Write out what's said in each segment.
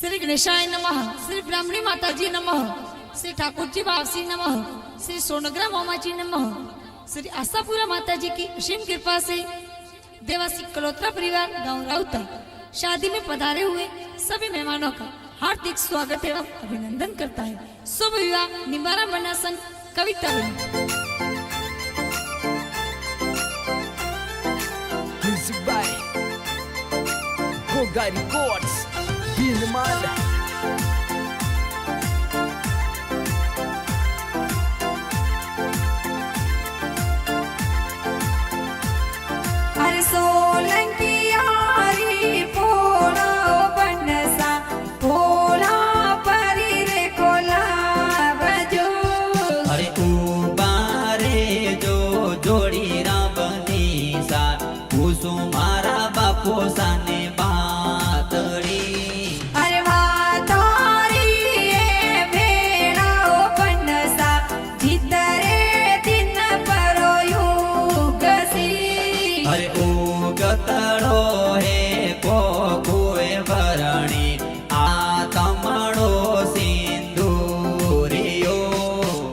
श्री गणेशाय नमः, श्री ब्राह्मणी माता जी नमः, श्री ठाकुर जी बावसी नमः, श्री सोनग्रा मामा जी नमः। श्री आशापुरा माता जी की असीम कृपा से देवासी कलोत्रा परिवार गांव राउता शादी में पधारे हुए सभी मेहमानों का हार्दिक स्वागत एवं अभिनंदन करता है। शुभ विवाह निवारा मनासन कविता Music by Goga Records, Bilman. अरे सोलंकी यारी पोला बनसा पोला परी रे कोला बजो। अरे उबारे जो जोड़ी रावनी सा कुसुमारा बापो साने बातड़ी। अरे वातारी ये भेड़ा बनसा जितरे दिन परो युगसी। अरे उगतड़ो है कोकुए भरणी आ तमड़ो सिंदूरियो।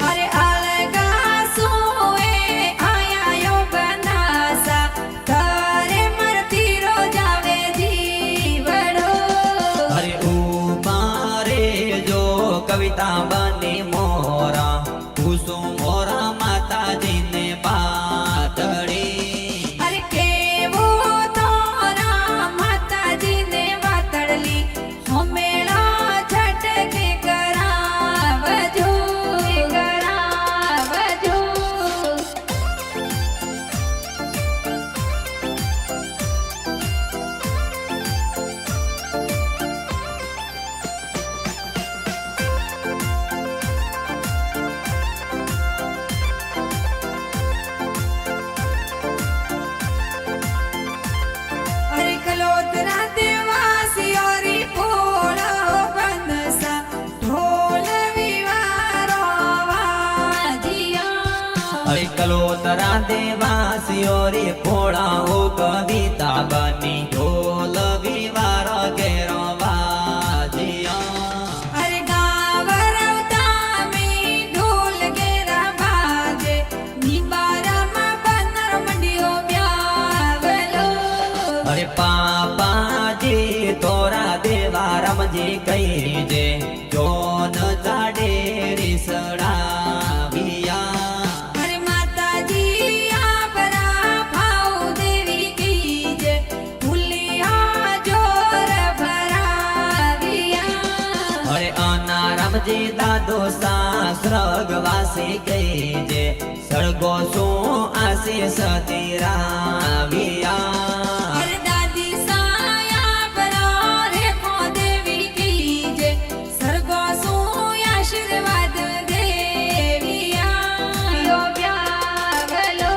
अरे अलगा सोए आया यो बनासा तारे मरती रो जावे जीवड़ो। अरे उबारे जो कविता बनी मोरा कुसुमोरा माता जी ने बातड़ी। अरे केवो तारा माता जी ने वातड़ली हमेला झटके करावजो करावजो। अरे कलोतरा देवासी औरी पोला बनसा ढोल विवारो वाजिया। अरे कलोतरा देवासियो रे फोड़ा हो कविता बनी ढोल विवार केरो बाजिया। अरे गावरवता में ढोल गेरा बाजे निबारा में बनर मंडियो ब्यावलो। अरे पापा जी तोरा देवा राम जी कही जे जोन जाडे रिसड़ा बिया। अरे माता जी आपरा भाव देवी कीजे भूलिया जोर भराविया। अरे अनाराम जी दादो स्वर्गवासी कही जे सर्गो सो आशीष तेरा बिया। अरे दादी साया परा रेखो देवी कीजे सर्गो सो आशीर्वाद देविया यो ब्यावलो।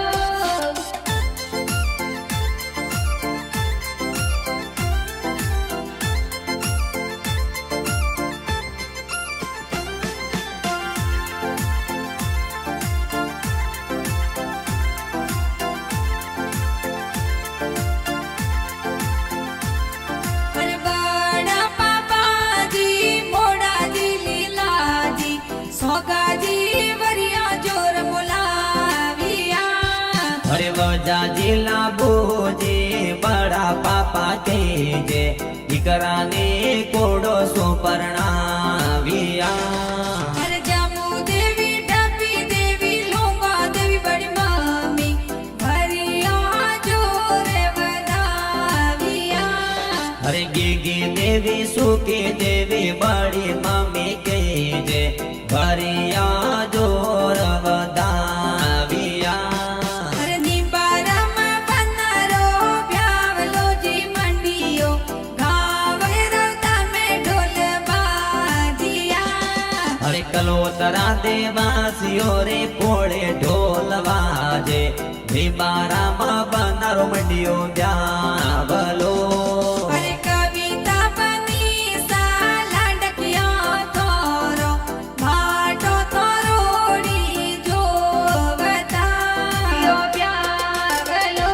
अरे बड़ा पापा जी मोड़ा जी लीला जी सोगा जी वरिया जोर बोलाविया। अरे वजा जिला बोजे बड़ा पापा के जे इकराने कोडो सो परणाविया। अरे जामू देवी डबी देवी लोंगा देवी बड़ी मामी भरिया जोर बदाविया। अरे गिगी देवी सुखी देवी बड़ी मम्मी के जे भरिया जोर बदाविया। अरे निबारा में बनरो ब्यावलो जी मंडियो गावे रवता में ढोल बाजिया। अरे कलोतरा देवासियो रे पोड़े ढोल वाजे भीमारा मा बनारो मंडियो ब्यावलो। अरे कविता बनी सा लाडकिया तोरो भाटो तोरोड़ी जो बता यो ब्यावलो।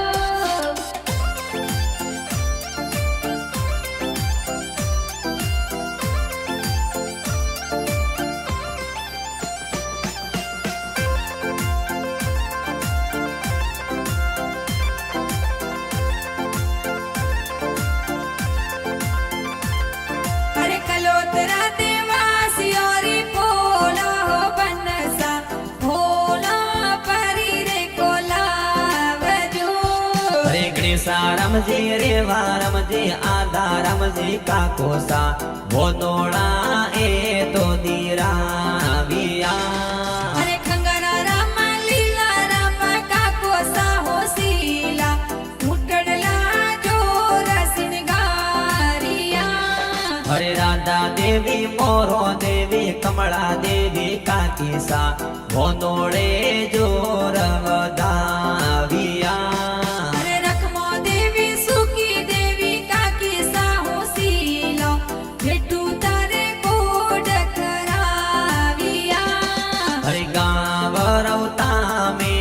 રમજી રેવા રમજી આધા રમજી કાકોસા બોનોળા એ તો દીરાવિયા અરે ખંગરા રામ લીલા રામ કાકો સાહો શીલા ઉટડલા જોર સિંગારિયા હરે રાધા દેવી મોરો દેવી કમળા દેવી કાકીસા બોનોળે જોર વધાવિયા અરે રખમો દેવી સુકી દેવી કાકી સાહો શીલો ભેટું તારે કોડ કરાવિયા હરે ગાવ રવતા મે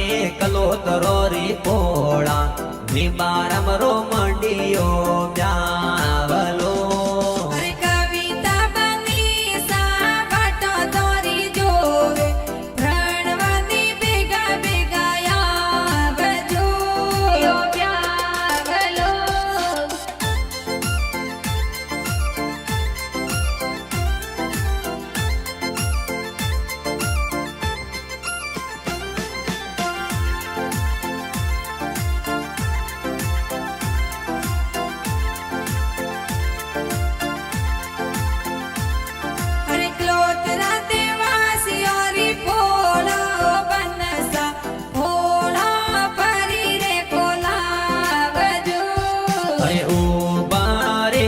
કલોતરો રી પોળા વિમારમ રો મંડિયો બ્યાવલો અરે કવિતા બની સા વાટો દોરી જોવે ભણવાની ભેગા ભેગા આવજો બ્યાવલો અરે ક્લોતરા દેવાસીઓરી ભોળો બનસા ભોળો પરી રે કોલાવજો અરે ઉભા રે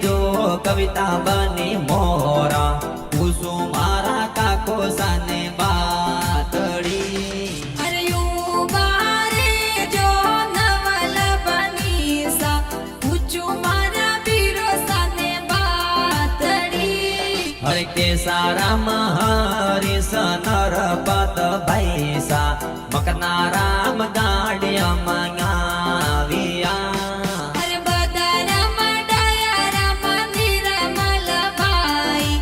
જો કવિતા બની મોરા કુસુમારા કાકો સાને બાતડી અરે યુવા રે જો નવલ બનીસા ઊંચું મારા બીરો સાને બાતડી હરે કે સારા મહારી સનર પત ભૈસા મકના રામ ગાડિયા મંગાવિયા અરે બધા રામ ડાયા રામ નિરમલ ભાઈ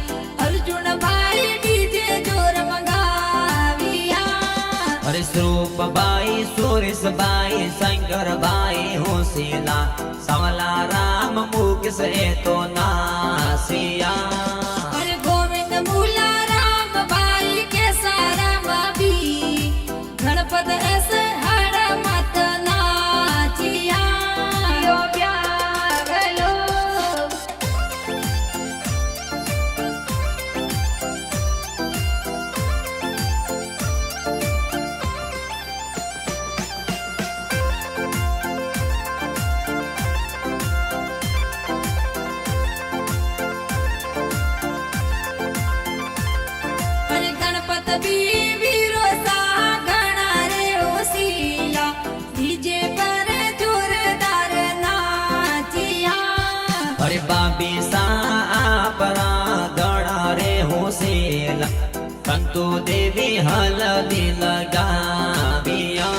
અર્જુન ભાઈ ડીજે જોર મંગાવિયા હરે સ્વરૂપબાઈ સુરેશબાઈ શંકરબાઈ હોશીલા સમલા રામ મુકેશ એ તો નાસિયા અરે ગોવિંદ મુલા રામ ભાઈ કે સારા બી ગણપત એસ હર મત નાચિયા બ્યાવલો અરે ગણપત બી વીરો સા ગણા રે ઓસીલા ડીજે પર જોરદાર નાચિયા હરે બાબી સા પરા ગણા રે હોશીલા કંતુ દેવી હલદી લગાવિયા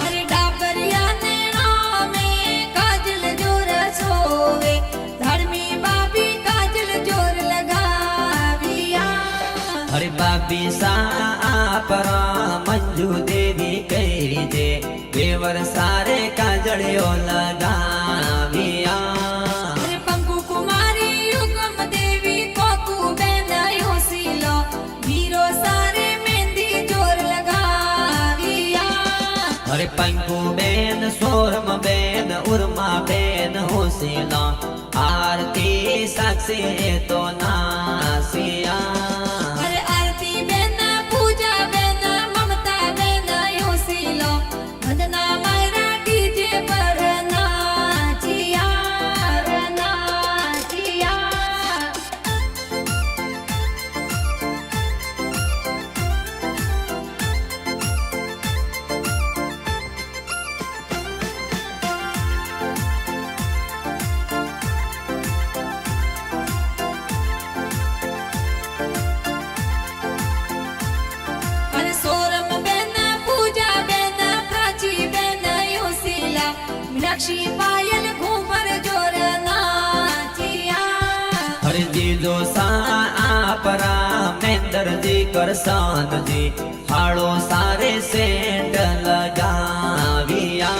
અરે ડાબરિયા ને નામે કાજલ જોર સોવે ધર્મી બાબી કાજલ જોર લગાવિયા હરે બાબી સા પરા મંજુ દેવી કઈ દે દેવર સારે કાજળિયો લગાવિયા અરે પંકુ કુમારી યુગમ દેવી કોકુ બેન યોસીલો વીરો સારે મહેંદી જોર લગાવિયા હરે પંકુ બેન સોરમ બેન ઉર્મા બેન હોશીલા આરતી સાક્ષી એ તો નાસિયા અરે આરતી બેન પૂજા બેન મમતા બેન યોસીલો વંદના માયરા ડીજે પર નાચિયા નાચિયા અરે સોરમ બેન પૂજા બેન પ્રાચી બેન યોસીલા મીનાક્ષી પાયલ ઘૂમર જોર નાચિયા હરે જીજો સા પરા મેંદરજી કરસાનજી હાળો સારે સેન્ટ લગાવિયા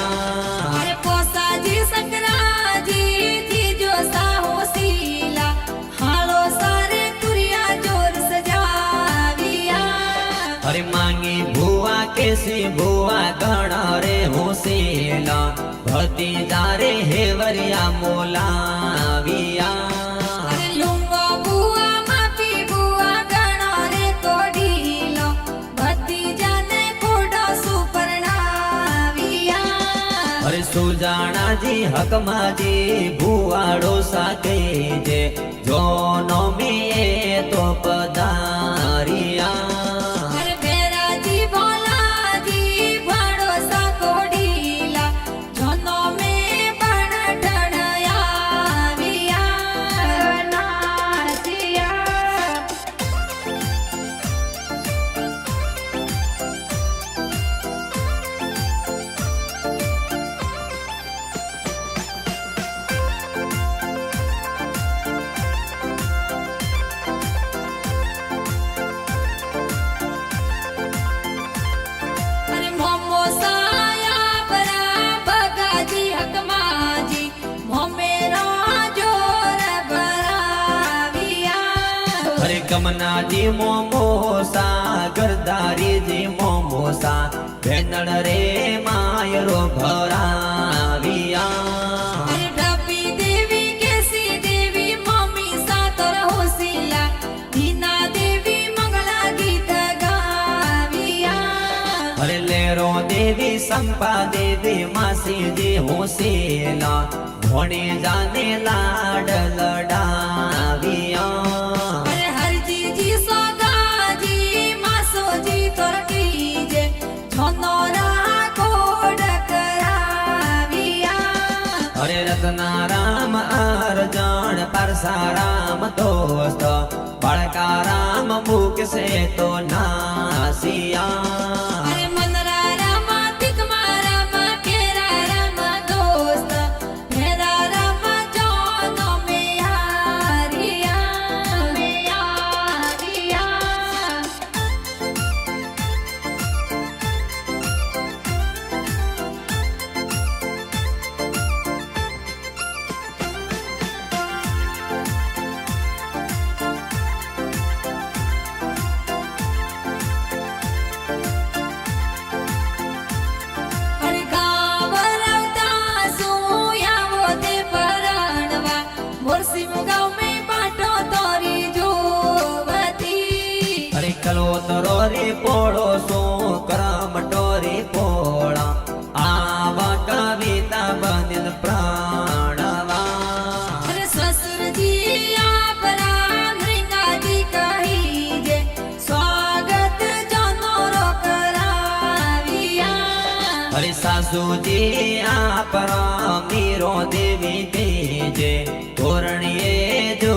અરે પોસાજી સંકરાજી જીજો સાહો શીલા હાલો સારે તુરિયા જોર સજાવિયા હરે માંગી ભુવા કે કેસી ભુવા ગણ રે હોશેલા ભતીજા રે હેવરિયા મોલાવિયા અરે લુંગો બુઆ માપી બુઆ ગણો રે કોડીલો ભતીજાને કોડો સુપરણાવિયા અરે સુજાણાજી હકમાજી ભુવાડો સાથે જે જોનો મીએ તો પધારિયા અરે ભેરાજી ભોલાજી ભડોસા કોડીલા જોનો મે પણ ઢળયાવિયા નાસિયા અરે મોમો સાયા બરા બગાજી હકમાજી મોમેરા જોર ભરાવિયા અરે કમનાજી મોમોસા ગરદારીજી મોમોસા ભેનડ રે માયરો ભરાવિયા અરે ઢપી દેવી કેસી દેવી મમ્મી સાતર હોશીલા દીના દેવી મંગલા ગીત ગાવિયા અરે લેરો દેવી સંપા દેવી માસીજી હોશેલા ભોણે જાને લાડ લડાવિયા અરે હરજીજી સોગાજી માસોજી તોરકીજે છોનોરા કોડ કરાવિયા અરે રત્નારામ અર્જણ પરસારામ દોસ્ત બળકારામ મૂકશે તો નાસિયા અરે મનરા રામા તિકમા રામા કેરા રામા દોસ્ત ભેરા રામા જોનો મેયારિયા મેયારિયા અરે ગાવરવતા સુયાવો તે પરણવા મોરસી મુગાવ મે પાટો તોરી જોવતી અરે કલોતરો રે પોળો સો કરમ ટોરી પોળા આવા કવિતા બનિન પ્રાણવા અરે સસુરજી આપરા નૃંગાજી કહી જે સ્વાગત જનોરો કરાવિયા અરે સાસુજી આપરા મીરો દેવી તેજે ધોરણીએ જો